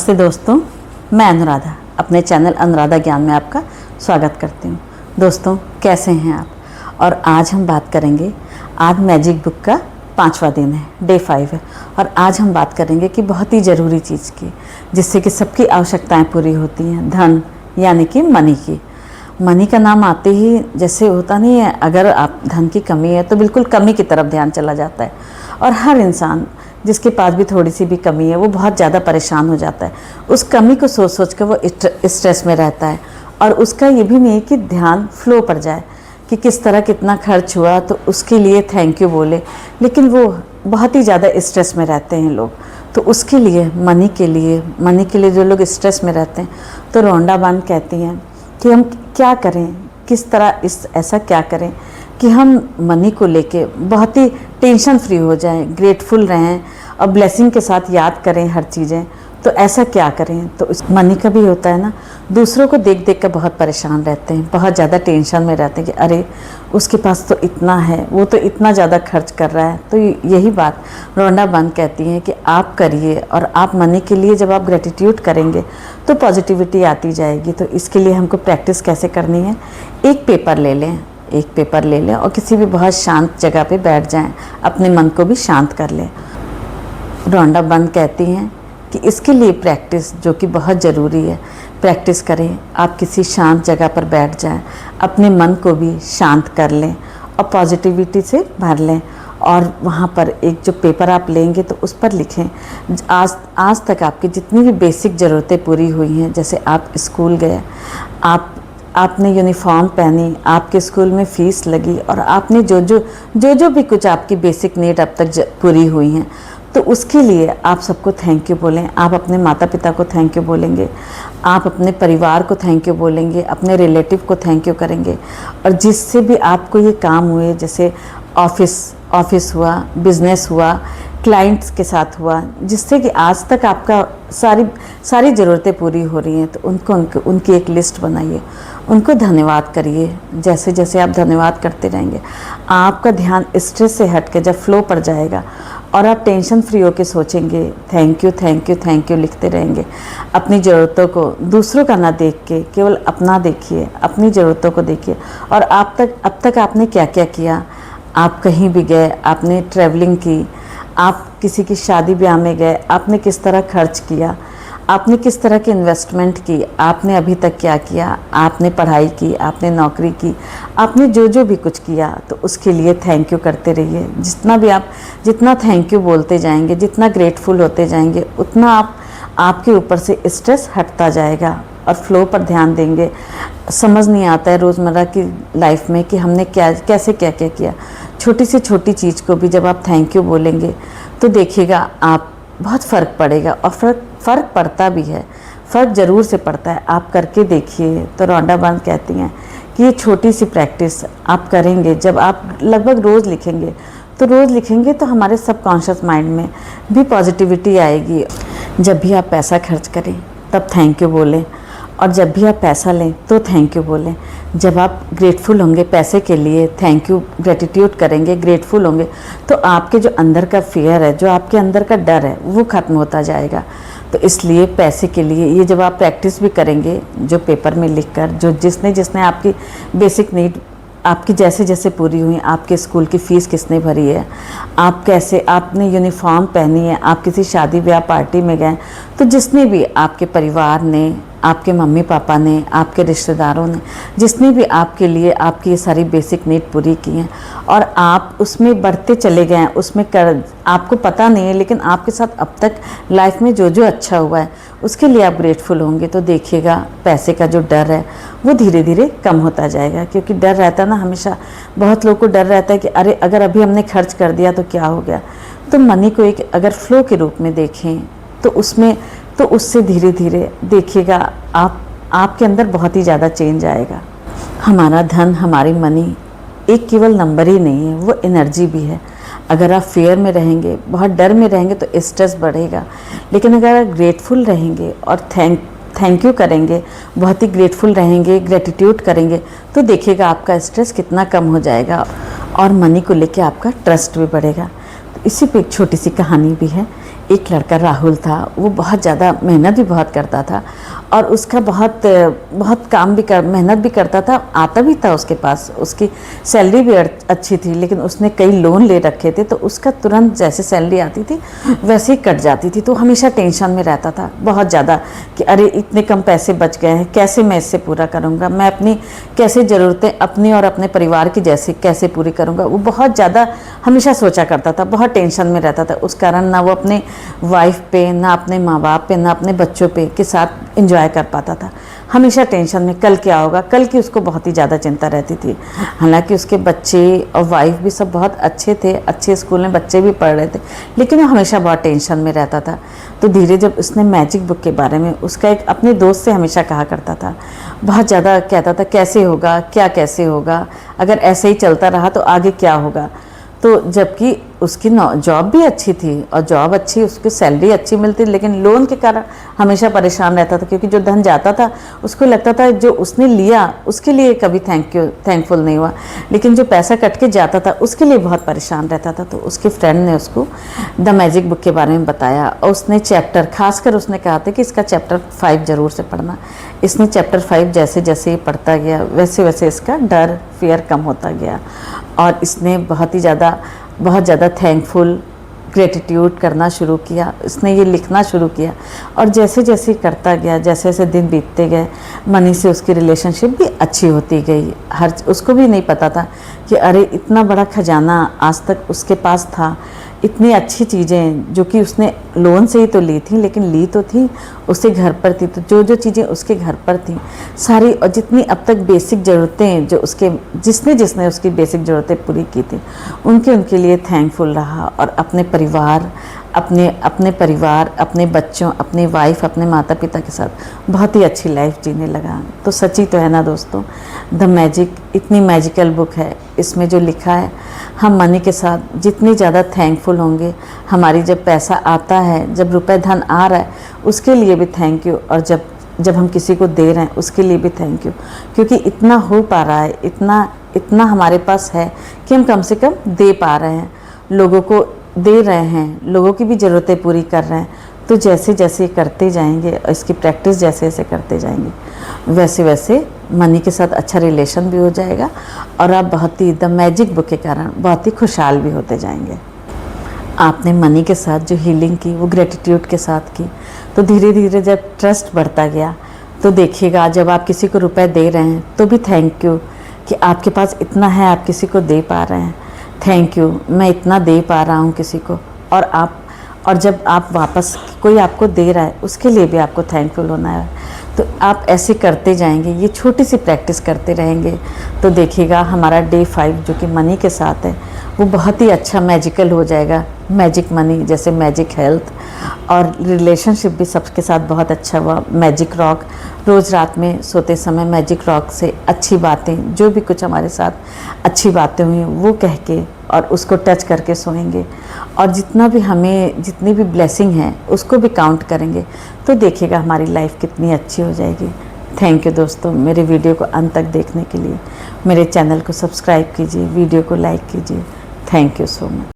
नमस्ते दोस्तों, मैं अनुराधा अपने चैनल अनुराधा ज्ञान में आपका स्वागत करती हूँ। दोस्तों कैसे हैं आप? और आज हम बात करेंगे, आज मैजिक बुक का 5वां दिन है, डे 5 है। और आज हम बात करेंगे कि बहुत ही ज़रूरी चीज़ की, जिससे कि सबकी आवश्यकताएं पूरी होती हैं, धन यानी कि मनी की। मनी का नाम आते ही जैसे होता नहीं है, अगर आप धन की कमी है तो बिल्कुल कमी की तरफ ध्यान चला जाता है। और हर इंसान जिसके पास भी थोड़ी सी भी कमी है वो बहुत ज़्यादा परेशान हो जाता है। उस कमी को सोच सोच कर वो स्ट्रेस में रहता है। और उसका ये भी नहीं है कि ध्यान फ्लो पर जाए कि किस तरह कितना खर्च हुआ तो उसके लिए थैंक यू बोले, लेकिन वो बहुत ही ज़्यादा स्ट्रेस में रहते हैं लोग। तो उसके लिए मनी के लिए जो लोग स्ट्रेस में रहते हैं, तो रोंडा बान कहती हैं कि हम क्या करें, किस तरह ऐसा क्या करें कि हम मनी को लेके बहुत ही टेंशन फ्री हो जाएं, ग्रेटफुल रहें और ब्लेसिंग के साथ याद करें हर चीज़ें। तो ऐसा क्या करें? तो उस मनी का भी होता है ना, दूसरों को देख देख कर बहुत परेशान रहते हैं, बहुत ज़्यादा टेंशन में रहते हैं कि अरे उसके पास तो इतना है, वो तो इतना ज़्यादा खर्च कर रहा है। तो यही बात रोंडा बन कहती हैं कि आप करिए, और आप मनी के लिए जब आप ग्रेटिट्यूड करेंगे तो पॉजिटिविटी आती जाएगी। तो इसके लिए हमको प्रैक्टिस कैसे करनी है? एक पेपर ले लें और किसी भी बहुत शांत जगह पे बैठ जाएं, अपने मन को भी शांत कर लें। रोंडा बन कहती हैं कि इसके लिए प्रैक्टिस, जो कि बहुत ज़रूरी है, प्रैक्टिस करें। आप किसी शांत जगह पर बैठ जाएं, अपने मन को भी शांत कर लें और पॉजिटिविटी से भर लें। और वहाँ पर एक जो पेपर आप लेंगे तो उस पर लिखें आज तक आपकी जितनी भी बेसिक ज़रूरतें पूरी हुई हैं। जैसे आप स्कूल गए, आपने यूनिफॉर्म पहनी, आपके स्कूल में फ़ीस लगी, और आपने जो भी कुछ आपकी बेसिक नीड अब तक पूरी हुई हैं, तो उसके लिए आप सबको थैंक यू बोलें। आप अपने माता पिता को थैंक यू बोलेंगे, आप अपने परिवार को थैंक यू बोलेंगे, अपने रिलेटिव को थैंक यू करेंगे। और जिससे भी आपको ये काम हुए, जैसे ऑफिस हुआ, बिजनेस हुआ, क्लाइंट्स के साथ हुआ, जिससे कि आज तक आपका सारी ज़रूरतें पूरी हो रही हैं, तो उनकी एक लिस्ट बनाइए, उनको धन्यवाद करिए। जैसे जैसे आप धन्यवाद करते रहेंगे, आपका ध्यान स्ट्रेस से हट के जब फ्लो पर जाएगा और आप टेंशन फ्री होकर सोचेंगे, thank you thank you thank you लिखते रहेंगे। अपनी ज़रूरतों को दूसरों का ना देख के केवल अपना देखिए, अपनी ज़रूरतों को देखिए। और अब तक आपने क्या क्या किया? आप कहीं भी गए, आपने ट्रैवलिंग की, आप किसी की शादी ब्याह में गए, आपने किस तरह खर्च किया, आपने किस तरह की इन्वेस्टमेंट की, आपने अभी तक क्या किया, आपने पढ़ाई की, आपने नौकरी की, आपने जो भी कुछ किया, तो उसके लिए थैंक यू करते रहिए। जितना थैंक यू बोलते जाएंगे, जितना ग्रेटफुल होते जाएंगे, उतना आपके ऊपर से स्ट्रेस हटता जाएगा और फ्लो पर ध्यान देंगे। समझ नहीं आता है रोज़मर्रा की लाइफ में कि हमने कैसे क्या किया। छोटी से छोटी चीज़ को भी जब आप थैंक यू बोलेंगे तो देखिएगा आप बहुत फ़र्क पड़ेगा। और फ़र्क पड़ता भी है, फ़र्क ज़रूर से पड़ता है, आप करके देखिए। तो रोंडा बन कहती हैं कि ये छोटी सी प्रैक्टिस आप करेंगे, जब आप लगभग रोज़ लिखेंगे तो हमारे सबकॉन्शियस माइंड में भी पॉजिटिविटी आएगी। जब भी आप पैसा खर्च करें तब थैंक यू बोलें, और जब भी आप पैसा लें तो थैंक यू बोलें। जब आप ग्रेटफुल होंगे पैसे के लिए, थैंक यू ग्रेटिट्यूड करेंगे, ग्रेटफुल होंगे, तो आपके जो अंदर का फियर है, जो आपके अंदर का डर है, वो ख़त्म होता जाएगा। तो इसलिए पैसे के लिए ये जब आप प्रैक्टिस भी करेंगे, जो पेपर में लिखकर, जो जिसने आपकी बेसिक नीड आपकी जैसे पूरी हुई, आपके स्कूल की फ़ीस किसने भरी है, आपने यूनिफॉर्म पहनी है, आप किसी शादी ब्याह पार्टी में गए, तो जिसने भी आपके परिवार ने, आपके मम्मी पापा ने, आपके रिश्तेदारों ने, जिसने भी आपके लिए आपकी ये सारी बेसिक नीड पूरी की हैं, और आप उसमें बढ़ते चले गए हैं, आपको पता नहीं है, लेकिन आपके साथ अब तक लाइफ में जो अच्छा हुआ है उसके लिए आप ग्रेटफुल होंगे, तो देखिएगा पैसे का जो डर है वो धीरे धीरे कम होता जाएगा। क्योंकि डर रहता है ना, हमेशा बहुत लोगों को डर रहता है कि अरे अगर अभी हमने खर्च कर दिया तो क्या हो गया। तो मनी को एक अगर फ्लो के रूप में देखें तो उससे धीरे धीरे देखिएगा आपके अंदर बहुत ही ज़्यादा चेंज आएगा। हमारा धन, हमारी मनी एक केवल नंबर ही नहीं है, वो एनर्जी भी है। अगर आप फेयर में रहेंगे, बहुत डर में रहेंगे तो स्ट्रेस बढ़ेगा, लेकिन अगर आप ग्रेटफुल रहेंगे और थैंक यू करेंगे, बहुत ही ग्रेटफुल रहेंगे, ग्रेटिट्यूड करेंगे, तो देखिएगा आपका स्ट्रेस कितना कम हो जाएगा और मनी को लेके आपका ट्रस्ट भी बढ़ेगा। तो इसी पे एक छोटी सी कहानी भी है। एक लड़का राहुल था, वो बहुत ज़्यादा मेहनत भी बहुत करता था और उसका बहुत बहुत काम भी मेहनत भी करता था, आता भी था उसके पास, उसकी सैलरी भी अच्छी थी, लेकिन उसने कई लोन ले रखे थे तो उसका तुरंत जैसे सैलरी आती थी वैसे ही कट जाती थी। तो हमेशा टेंशन में रहता था बहुत ज़्यादा कि अरे इतने कम पैसे बच गए हैं, कैसे मैं इससे पूरा करूँगा, मैं अपनी कैसे ज़रूरतें अपनी और अपने परिवार की जैसे कैसे पूरी करूँगा। वो बहुत ज़्यादा हमेशा सोचा करता था, बहुत टेंशन में रहता था। उस कारण ना वो अपने वाइफ पे, ना अपने माँ बाप पे, ना अपने बच्चों पे के साथ एंजॉय कर पाता था। हमेशा टेंशन में कल क्या होगा, कल की उसको बहुत ही ज़्यादा चिंता रहती थी। हालांकि उसके बच्चे और वाइफ भी सब बहुत अच्छे थे, अच्छे स्कूल में बच्चे भी पढ़ रहे थे, लेकिन वो हमेशा बहुत टेंशन में रहता था। तो धीरे जब उसने मैजिक बुक के बारे में उसका एक अपने दोस्त से हमेशा कहा करता था, बहुत ज़्यादा कहता था कैसे होगा, क्या कैसे होगा, अगर ऐसे ही चलता रहा तो आगे क्या होगा। तो जबकि उसकी जॉब भी अच्छी थी और जॉब अच्छी, उसकी सैलरी अच्छी मिलती, लेकिन लोन के कारण हमेशा परेशान रहता था, क्योंकि जो धन जाता था उसको लगता था जो उसने लिया उसके लिए कभी थैंकफुल नहीं हुआ, लेकिन जो पैसा कट के जाता था उसके लिए बहुत परेशान रहता था। तो उसके फ्रेंड ने उसको द मैजिक बुक के बारे में बताया और उसने चैप्टर खासकर उसने कहा था कि इसका चैप्टर 5 ज़रूर से पढ़ना। इसने चैप्टर 5 जैसे जैसे ही पढ़ता गया वैसे वैसे इसका डर फियर कम होता गया और इसने बहुत ज़्यादा थैंकफुल ग्रेटिट्यूड करना शुरू किया। इसने ये लिखना शुरू किया और जैसे जैसे करता गया, जैसे जैसे दिन बीतते गए, मनी से उसकी रिलेशनशिप भी अच्छी होती गई। उसको भी नहीं पता था कि अरे इतना बड़ा खजाना आज तक उसके पास था, इतनी अच्छी चीज़ें जो कि उसने लोन से ही तो ली थी, लेकिन ली तो थी उसके घर पर थी। तो जो जो चीज़ें उसके घर पर थी सारी, और जितनी अब तक बेसिक ज़रूरतें जो उसके जिसने उसकी बेसिक ज़रूरतें पूरी की थी उनके लिए थैंकफुल रहा और अपने परिवार, अपने बच्चों, अपनी वाइफ, अपने माता पिता के साथ बहुत ही अच्छी लाइफ जीने लगा। तो सच्ची तो है ना दोस्तों, द मैजिक इतनी मैजिकल बुक है। इसमें जो लिखा है, हम मनी के साथ जितनी ज़्यादा थैंकफुल होंगे, हमारी जब पैसा आता है, जब रुपए धन आ रहा है उसके लिए भी थैंक यू, और जब हम किसी को दे रहे हैं उसके लिए भी थैंक यू, क्योंकि इतना हो पा रहा है, इतना हमारे पास है कि हम कम से कम दे पा रहे हैं, लोगों को दे रहे हैं, लोगों की भी ज़रूरतें पूरी कर रहे हैं। तो जैसे जैसे करते जाएंगे, इसकी प्रैक्टिस जैसे जैसे करते जाएंगे, वैसे वैसे मनी के साथ अच्छा रिलेशन भी हो जाएगा और आप बहुत ही द मैजिक बुक के कारण बहुत ही खुशहाल भी होते जाएंगे। आपने मनी के साथ जो हीलिंग की वो ग्रेटिट्यूड के साथ की, तो धीरे धीरे जब ट्रस्ट बढ़ता गया तो देखिएगा जब आप किसी को रुपए दे रहे हैं तो भी थैंक यू कि आपके पास इतना है, आप किसी को दे पा रहे हैं, थैंक यू मैं इतना दे पा रहा हूँ किसी को। और जब आप वापस कोई आपको दे रहा है उसके लिए भी आपको थैंकफुल होना है। तो आप ऐसे करते जाएंगे, ये छोटी सी प्रैक्टिस करते रहेंगे तो देखिएगा हमारा डे 5 जो कि मनी के साथ है वो बहुत ही अच्छा मैजिकल हो जाएगा। मैजिक मनी जैसे मैजिक हेल्थ, और रिलेशनशिप भी सबके साथ बहुत अच्छा हुआ। मैजिक रॉक, रोज़ रात में सोते समय मैजिक रॉक से अच्छी बातें, जो भी कुछ हमारे साथ अच्छी बातें हुई वो कह के और उसको टच करके सोएंगे, और जितनी भी ब्लेसिंग है उसको भी काउंट करेंगे, तो देखिएगा हमारी लाइफ कितनी अच्छी हो जाएगी। थैंक यू दोस्तों, मेरे वीडियो को अंत तक देखने के लिए। मेरे चैनल को सब्सक्राइब कीजिए, वीडियो को लाइक कीजिए। Thank you so much.